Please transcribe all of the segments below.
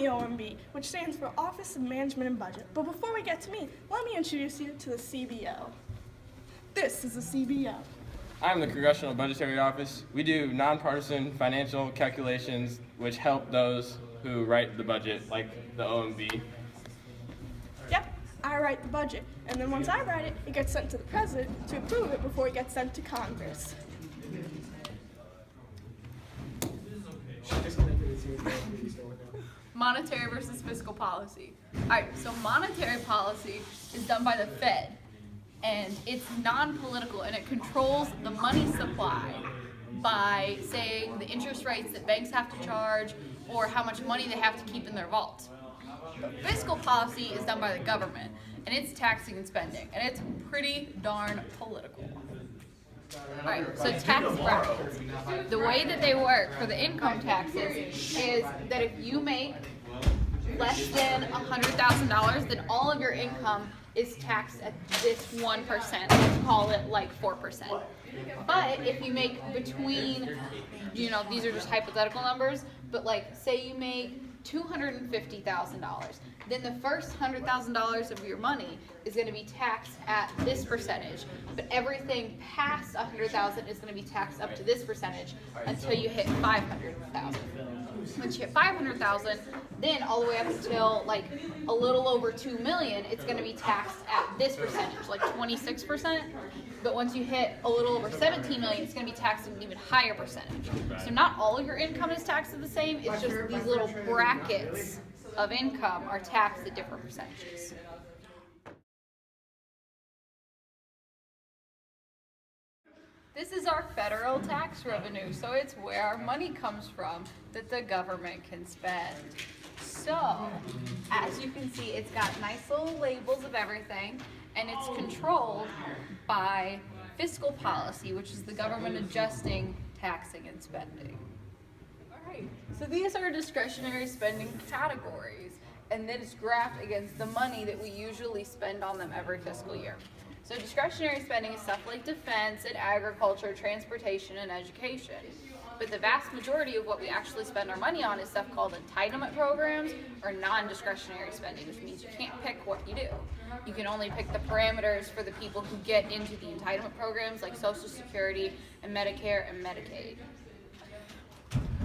the OMB, which stands for Office of Management and Budget. But before we get to me, let me introduce you to the CBO. This is the CBO. I'm the Congressional Budgetary Office. We do nonpartisan financial calculations which help those who write the budget, like the OMB. Yep, I write the budget, and then once I write it, it gets sent to the president to approve it before it gets sent to Congress. Monetary versus fiscal policy. Alright, so monetary policy is done by the Fed, and it's non-political, and it controls the money supply by saying the interest rates that banks have to charge or how much money they have to keep in their vault. But fiscal policy is done by the government, and it's taxing and spending, and it's pretty darn political. Alright, so tax brackets. The way that they work for the income taxes is that if you make less than $100,000, then all of your income is taxed at this 1%. Let's call it like 4%. But if you make between, these are just hypothetical numbers, but like say you make $250,000, then the first $100,000 of your money is going to be taxed at this percentage, but everything past $100,000 is going to be taxed up to this percentage until you hit $500,000. Once you hit $500,000, then all the way up until like a little over $2 million, it's going to be taxed at this percentage, like 26%. But once you hit a little over 17 million, it's going to be taxed at an even higher percentage. So not all of your income is taxed at the same, it's just these little brackets of income are taxed at different percentages. This is our federal tax revenue, so it's where our money comes from that the government can spend. So, as you can see, it's got nice little labels of everything, and it's controlled by fiscal policy, which is the government adjusting taxing and spending. Alright, so these are discretionary spending categories, and then it's graphed against the money that we usually spend on them every fiscal year. So discretionary spending is stuff like defense and agriculture, transportation, and education. But the vast majority of what we actually spend our money on is stuff called entitlement programs or non-discretionary spending, which means you can't pick what you do. You can only pick the parameters for the people who get into the entitlement programs like Social Security and Medicare and Medicaid.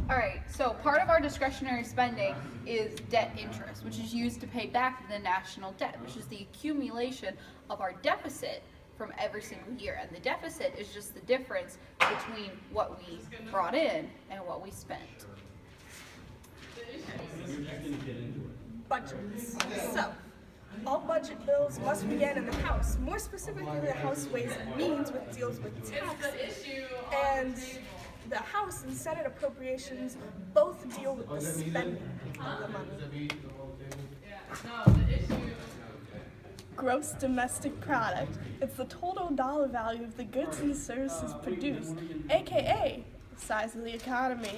Alright, so part of our discretionary spending is debt interest, which is used to pay back the national debt, which is the accumulation of our deficit from every single year. And the deficit is just the difference between what we brought in and what we spent. Budgets. So, all budget bills must begin in the House. More specifically, the House Ways and Means, which deals with taxes. And the House and Senate appropriations both deal with the spending of the money. Gross domestic product. It's the total dollar value of the goods and services produced, aka the size of the economy.